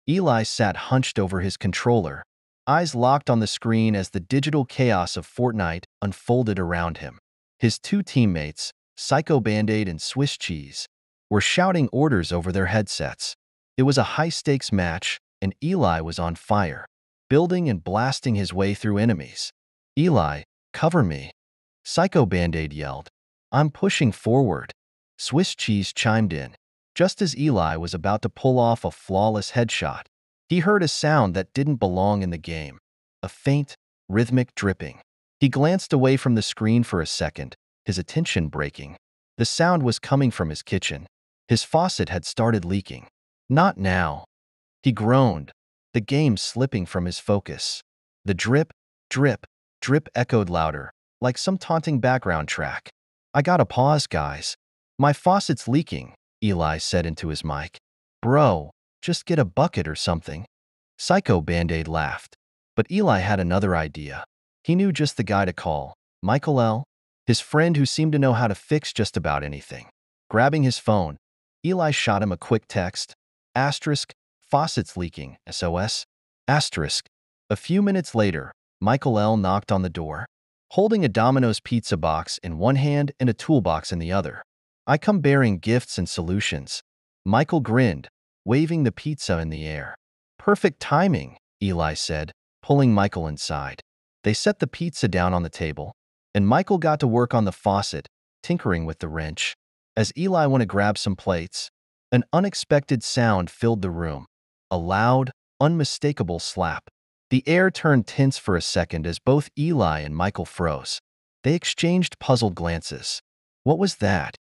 Eli sat hunched over his controller, eyes locked on the screen as the digital chaos of Fortnite unfolded around him. His two teammates, Psycho Band-Aid and Swiss Cheese, were shouting orders over their headsets. It was a high-stakes match, and Eli was on fire, building and blasting his way through enemies. "Eli, cover me," Psycho Band-Aid yelled. "I'm pushing forward," Swiss Cheese chimed in. Just as Eli was about to pull off a flawless headshot, he heard a sound that didn't belong in the game, a faint, rhythmic dripping. He glanced away from the screen for a second, his attention breaking. The sound was coming from his kitchen. His faucet had started leaking. "Not now," he groaned, the game slipping from his focus. The drip, drip, drip echoed louder, like some taunting background track. "I gotta pause, guys. My faucet's leaking," Eli said into his mic. "Bro, just get a bucket or something." Psycho Band-Aid laughed, but Eli had another idea. He knew just the guy to call, Michael L., his friend who seemed to know how to fix just about anything. Grabbing his phone, Eli shot him a quick text, asterisk, "Faucet's leaking, SOS, asterisk." A few minutes later, Michael L. knocked on the door, holding a Domino's pizza box in one hand and a toolbox in the other. "I come bearing gifts and solutions," Michael grinned, waving the pizza in the air. "Perfect timing," Eli said, pulling Michael inside. They set the pizza down on the table, and Michael got to work on the faucet, tinkering with the wrench. As Eli went to grab some plates, an unexpected sound filled the room, a loud, unmistakable slap. The air turned tense for a second as both Eli and Michael froze. They exchanged puzzled glances. "What was that?"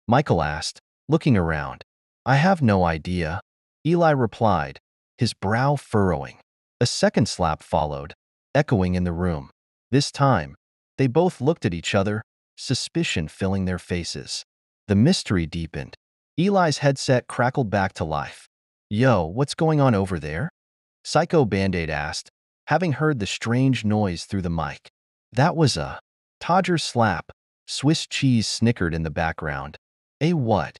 Michael asked, looking around. "I have no idea," Eli replied, his brow furrowing. A second slap followed, echoing in the room. This time, they both looked at each other, suspicion filling their faces. The mystery deepened. Eli's headset crackled back to life. "Yo, what's going on over there?" Psycho Band-Aid asked, having heard the strange noise through the mic. "That was a Todger slap," Swiss Cheese snickered in the background. "A what?"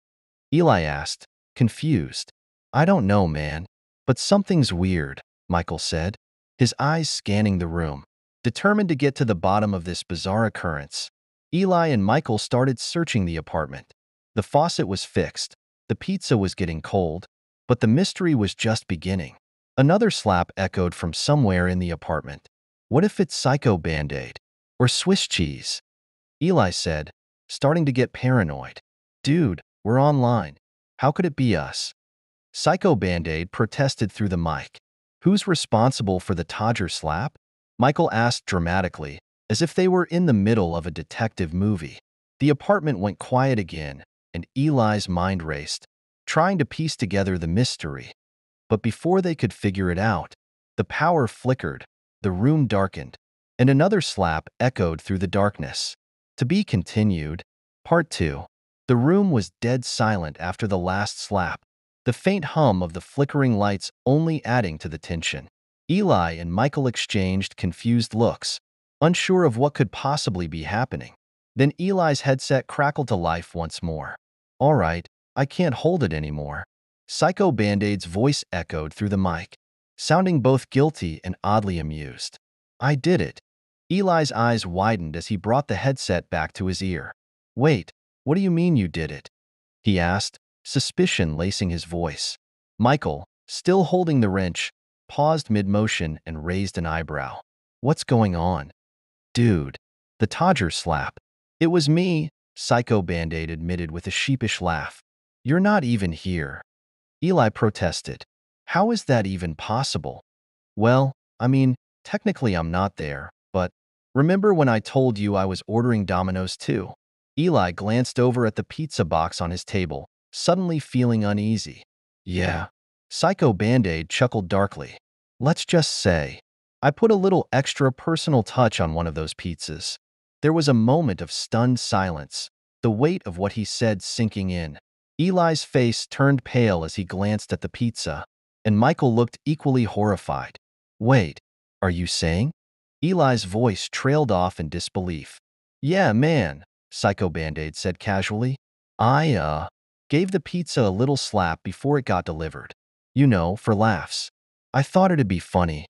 Eli asked, confused. "I don't know, man, but something's weird," Michael said, his eyes scanning the room. Determined to get to the bottom of this bizarre occurrence, Eli and Michael started searching the apartment. The faucet was fixed, the pizza was getting cold, but the mystery was just beginning. Another slap echoed from somewhere in the apartment. "What if it's Psycho Band-Aid? Or Swiss Cheese?" Eli said, starting to get paranoid. "Dude, we're online. How could it be us?" Psycho Band-Aid protested through the mic. "Who's responsible for the Todger slap?" Michael asked dramatically, as if they were in the middle of a detective movie. The apartment went quiet again, and Eli's mind raced, trying to piece together the mystery. But before they could figure it out, the power flickered, the room darkened, and another slap echoed through the darkness. To be continued. Part 2. The room was dead silent after the last slap, the faint hum of the flickering lights only adding to the tension. Eli and Michael exchanged confused looks, unsure of what could possibly be happening. Then Eli's headset crackled to life once more. "All right, I can't hold it anymore." Psycho Band-Aid's voice echoed through the mic, sounding both guilty and oddly amused. "I did it." Eli's eyes widened as he brought the headset back to his ear. "Wait, what do you mean you did it?" he asked, suspicion lacing his voice. Michael, still holding the wrench, paused mid-motion and raised an eyebrow. "What's going on?" "Dude, the Todger slap." "It was me," Psycho Band-Aid admitted with a sheepish laugh. "You're not even here." Eli protested. "How is that even possible?" "Well, I mean, technically I'm not there, but remember when I told you I was ordering Domino's too?" Eli glanced over at the pizza box on his table, suddenly feeling uneasy. "Yeah." Psycho Band-Aid chuckled darkly. "Let's just say, I put a little extra personal touch on one of those pizzas." There was a moment of stunned silence, the weight of what he said sinking in. Eli's face turned pale as he glanced at the pizza, and Michael looked equally horrified. "Wait, are you saying?" Eli's voice trailed off in disbelief. "Yeah, man," Psycho Band-Aid said casually. "I, gave the pizza a little slap before it got delivered." for laughs. I thought it'd be funny.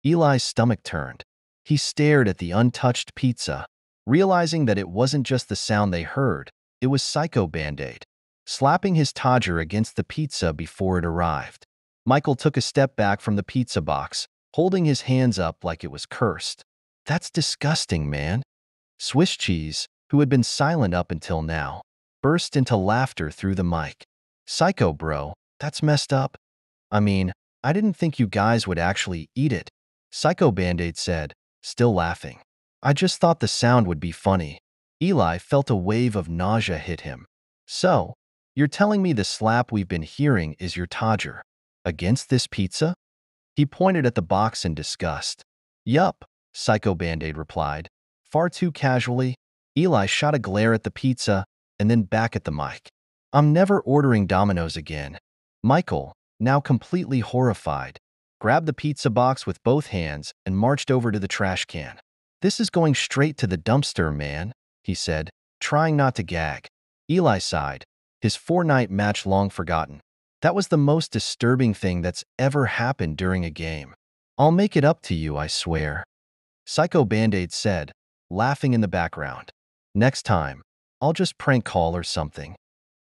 Eli's stomach turned. He stared at the untouched pizza, realizing that it wasn't just the sound they heard, it was Psycho Band-Aid, slapping his Todger against the pizza before it arrived. Michael took a step back from the pizza box, holding his hands up like it was cursed. That's disgusting, man. Swiss Cheese, who had been silent up until now, burst into laughter through the mic. Psycho, bro, that's messed up. I mean, I didn't think you guys would actually eat it, Psycho Band-Aid said, still laughing. I just thought the sound would be funny. Eli felt a wave of nausea hit him. So, you're telling me the slap we've been hearing is your Todger against this pizza? He pointed at the box in disgust. Yup, Psycho Band-Aid replied. Far too casually, Eli shot a glare at the pizza and then back at the mic. I'm never ordering Domino's again. Michael, now completely horrified, grabbed the pizza box with both hands and marched over to the trash can. This is going straight to the dumpster, man, he said, trying not to gag. Eli sighed, his Fortnite match long forgotten. That was the most disturbing thing that's ever happened during a game. I'll make it up to you, I swear. Psycho Band-Aid said, laughing in the background. Next time, I'll just prank call or something.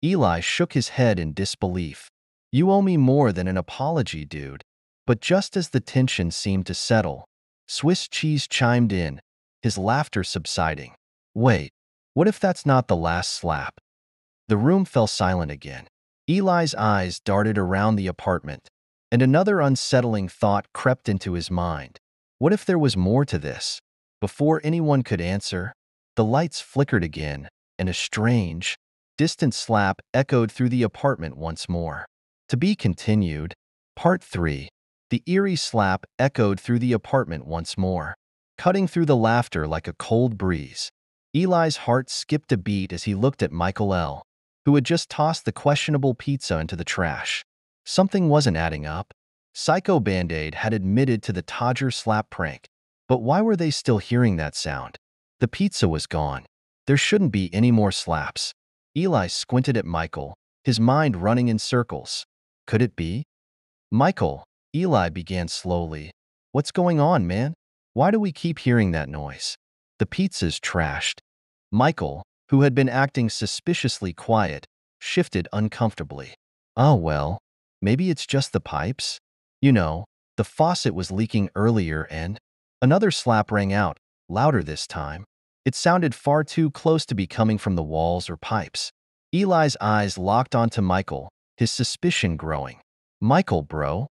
Eli shook his head in disbelief. You owe me more than an apology, dude. But just as the tension seemed to settle, Swiss Cheese chimed in, his laughter subsiding. Wait, what if that's not the last slap? The room fell silent again. Eli's eyes darted around the apartment, and another unsettling thought crept into his mind. What if there was more to this? Before anyone could answer, the lights flickered again, and a strange, distant slap echoed through the apartment once more. To be continued. Part 3. The eerie slap echoed through the apartment once more, cutting through the laughter like a cold breeze. Eli's heart skipped a beat as he looked at Michael L., who had just tossed the questionable pizza into the trash. Something wasn't adding up. Psycho Band-Aid had admitted to the Todger slap prank, but why were they still hearing that sound? The pizza was gone. There shouldn't be any more slaps. Eli squinted at Michael, his mind running in circles. Could it be? Michael, Eli began slowly. What's going on, man? Why do we keep hearing that noise? The pizza's trashed. Michael, who had been acting suspiciously quiet, shifted uncomfortably. Oh well, maybe it's just the pipes? The faucet was leaking earlier and… Another slap rang out, louder this time. It sounded far too close to be coming from the walls or pipes. Eli's eyes locked onto Michael, his suspicion growing. Michael, bro,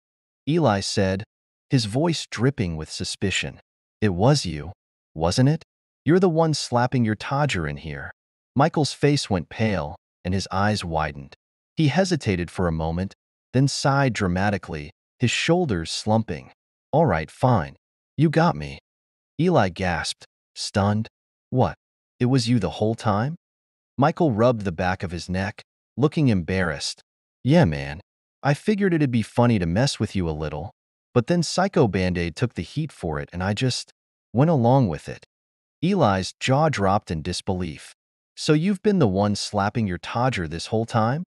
Eli said, his voice dripping with suspicion. It was you, wasn't it? You're the one slapping your Todger in here. Michael's face went pale, and his eyes widened. He hesitated for a moment, then sighed dramatically, his shoulders slumping. All right, fine. You got me. Eli gasped, stunned. What? It was you the whole time? Michael rubbed the back of his neck, looking embarrassed. Yeah, man. I figured it'd be funny to mess with you a little, but then Psycho Band-Aid took the heat for it and I just went along with it. Eli's jaw dropped in disbelief. So you've been the one slapping your Todger this whole time?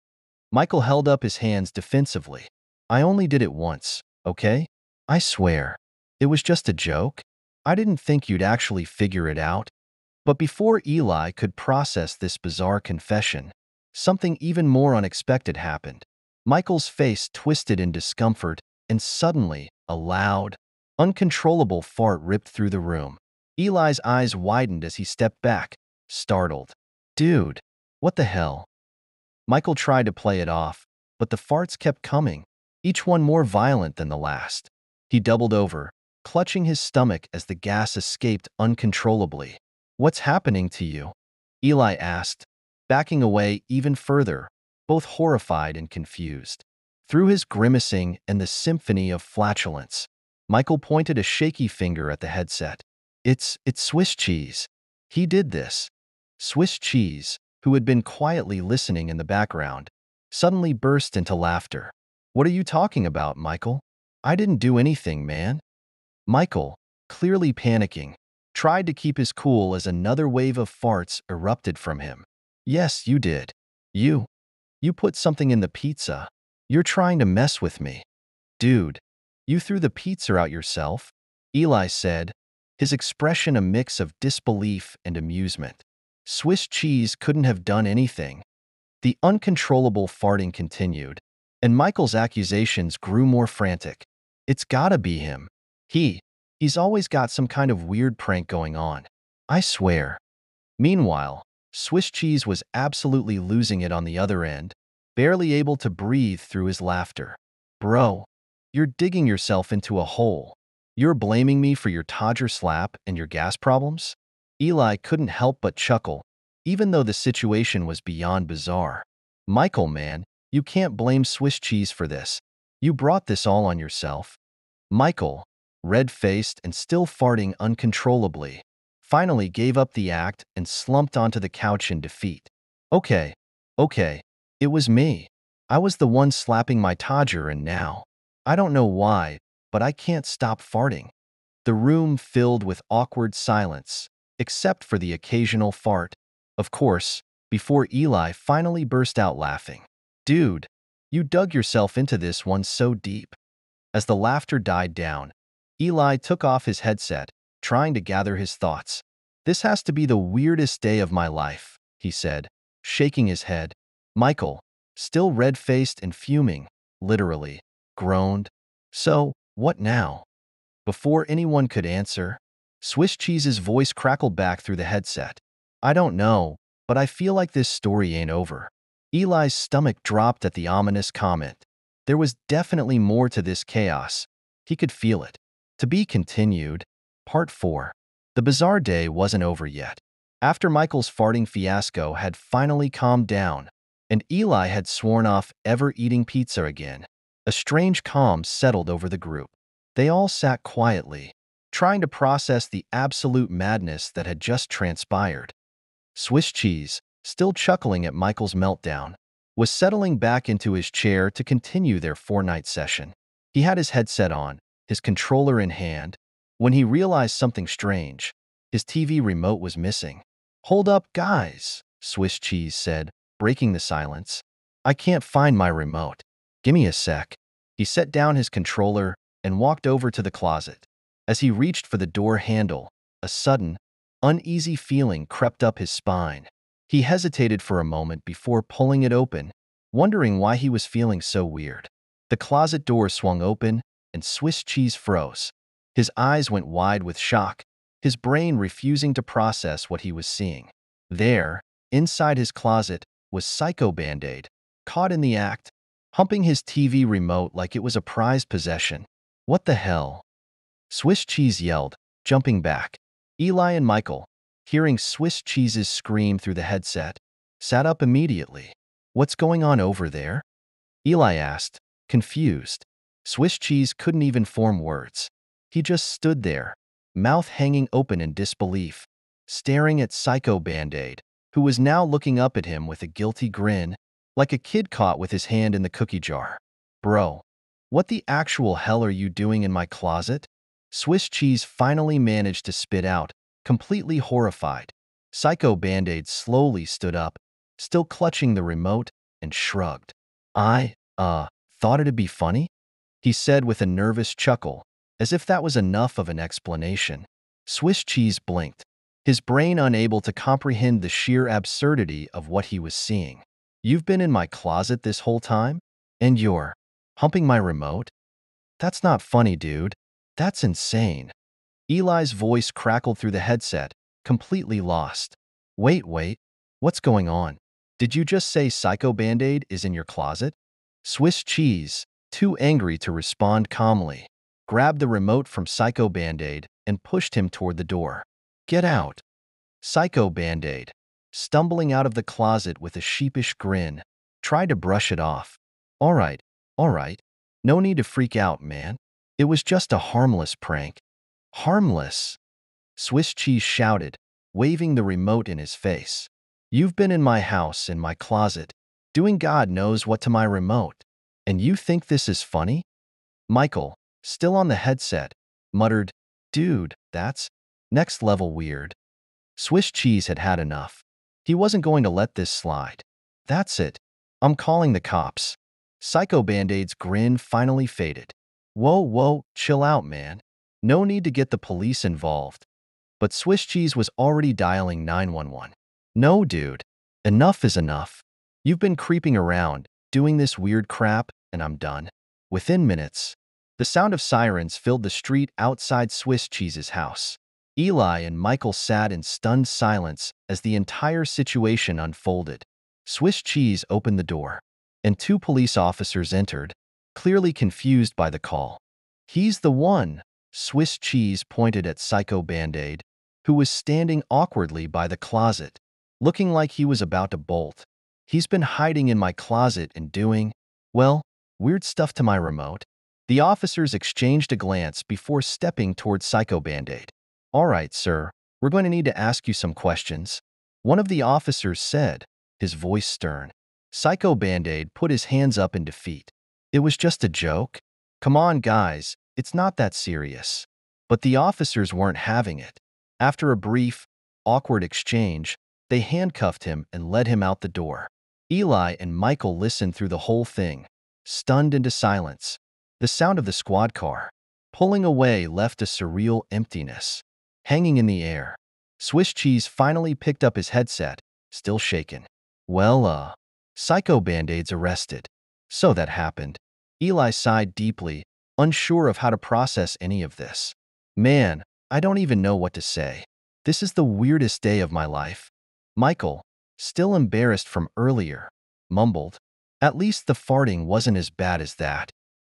Michael held up his hands defensively. I only did it once, okay? I swear. It was just a joke. I didn't think you'd actually figure it out. But before Eli could process this bizarre confession, something even more unexpected happened. Michael's face twisted in discomfort, and suddenly, a loud, uncontrollable fart ripped through the room. Eli's eyes widened as he stepped back, startled. Dude, what the hell? Michael tried to play it off, but the farts kept coming, each one more violent than the last. He doubled over, clutching his stomach as the gas escaped uncontrollably. What's happening to you? Eli asked, backing away even further, both horrified and confused. Through his grimacing and the symphony of flatulence, Michael pointed a shaky finger at the headset. It's Swiss Cheese. He did this. Swiss Cheese, who had been quietly listening in the background, suddenly burst into laughter. What are you talking about, Michael? I didn't do anything, man. Michael, clearly panicking, tried to keep his cool as another wave of farts erupted from him. Yes, you did. You put something in the pizza. You're trying to mess with me. Dude, you threw the pizza out yourself? Eli said, his expression a mix of disbelief and amusement. Swiss cheese couldn't have done anything. The uncontrollable farting continued, and Michael's accusations grew more frantic. It's gotta be him. He's always got some kind of weird prank going on. I swear. Meanwhile, Swiss cheese was absolutely losing it on the other end, barely able to breathe through his laughter. Bro, you're digging yourself into a hole. You're blaming me for your Todger slap and your gas problems? Eli couldn't help but chuckle, even though the situation was beyond bizarre. Michael, man, you can't blame Swiss cheese for this. You brought this all on yourself. Michael, red-faced and still farting uncontrollably, finally gave up the act and slumped onto the couch in defeat. Okay, it was me. I was the one slapping my Todger, and now, I don't know why, but I can't stop farting. The room filled with awkward silence, except for the occasional fart. Of course, before Eli finally burst out laughing. Dude, you dug yourself into this one so deep. As the laughter died down, Eli took off his headset, trying to gather his thoughts. This has to be the weirdest day of my life, he said, shaking his head. Michael, still red-faced and fuming, literally, groaned. So, what now? Before anyone could answer, Swiss cheese's voice crackled back through the headset. I don't know, but I feel like this story ain't over. Eli's stomach dropped at the ominous comment. There was definitely more to this chaos. He could feel it. To be continued. Part 4. The bizarre day wasn't over yet. After Michael's farting fiasco had finally calmed down, and Eli had sworn off ever eating pizza again, a strange calm settled over the group. They all sat quietly, trying to process the absolute madness that had just transpired. Swiss cheese, still chuckling at Michael's meltdown, was settling back into his chair to continue their four-night session. He had his headset on, his controller in hand, when he realized something strange. His TV remote was missing. Hold up, guys, Swiss cheese said, breaking the silence. I can't find my remote. Gimme a sec. He set down his controller and walked over to the closet. As he reached for the door handle, a sudden, uneasy feeling crept up his spine. He hesitated for a moment before pulling it open, wondering why he was feeling so weird. The closet door swung open, and Swiss cheese froze. His eyes went wide with shock, his brain refusing to process what he was seeing. There, inside his closet, was Psycho Band-Aid, caught in the act, humping his TV remote like it was a prized possession. What the hell? Swiss cheese yelled, jumping back. Eli and Michael, hearing Swiss cheese's scream through the headset, sat up immediately. What's going on over there? Eli asked, confused. Swiss cheese couldn't even form words. He just stood there, mouth hanging open in disbelief, staring at Psycho Band-Aid, who was now looking up at him with a guilty grin, like a kid caught with his hand in the cookie jar. Bro, what the actual hell are you doing in my closet? Swiss cheese finally managed to spit out, completely horrified. Psycho Band-Aid slowly stood up, still clutching the remote, and shrugged. I thought it'd be funny? He said with a nervous chuckle, as if that was enough of an explanation. Swiss cheese blinked, his brain unable to comprehend the sheer absurdity of what he was seeing. You've been in my closet this whole time? And you're humping my remote? That's not funny, dude. That's insane. Eli's voice crackled through the headset, completely lost. Wait, what's going on? Did you just say Psycho Band-Aid is in your closet? Swiss cheese, too angry to respond calmly, grabbed the remote from Psycho Band-Aid and pushed him toward the door. Get out. Psycho Band-Aid, stumbling out of the closet with a sheepish grin, tried to brush it off. All right. No need to freak out, man. It was just a harmless prank. Harmless? Swiss cheese shouted, waving the remote in his face. You've been in my house, in my closet, doing God knows what to my remote. And you think this is funny? Michael, still on the headset, muttered, Dude, that's next level weird. Swiss cheese had had enough. He wasn't going to let this slide. That's it. I'm calling the cops. Psycho Band-Aid's grin finally faded. Whoa, chill out, man. No need to get the police involved. But Swiss Cheese was already dialing 911. No, dude. Enough is enough. You've been creeping around, doing this weird crap, and I'm done. Within minutes, the sound of sirens filled the street outside Swiss Cheese's house. Eli and Michael sat in stunned silence as the entire situation unfolded. Swiss Cheese opened the door, and two police officers entered, clearly confused by the call. "He's the one," Swiss Cheese pointed at Psycho Band-Aid, who was standing awkwardly by the closet, looking like he was about to bolt. "He's been hiding in my closet and doing, well, weird stuff to my remote." The officers exchanged a glance before stepping toward Psycho Band-Aid. "All right, sir, we're going to need to ask you some questions," one of the officers said, his voice stern. Psycho Band-Aid put his hands up in defeat. "It was just a joke. Come on, guys, it's not that serious." But the officers weren't having it. After a brief, awkward exchange, they handcuffed him and led him out the door. Eli and Michael listened through the whole thing, stunned into silence. The sound of the squad car pulling away left a surreal emptiness, hanging in the air. Swiss Cheese finally picked up his headset, still shaken. "Well, Psycho Band-Aid's arrested." "So that happened." Eli sighed deeply, unsure of how to process any of this. "Man, I don't even know what to say. This is the weirdest day of my life." Michael, still embarrassed from earlier, mumbled, "At least the farting wasn't as bad as that."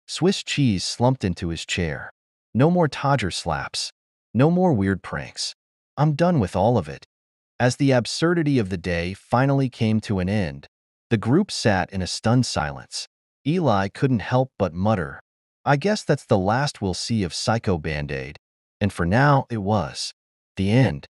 Swiss Cheese slumped into his chair. "No more Todger slaps. No more weird pranks. I'm done with all of it." As the absurdity of the day finally came to an end, the group sat in a stunned silence. Eli couldn't help but mutter, "I guess that's the last we'll see of Psycho Band-Aid." And for now, it was. The end.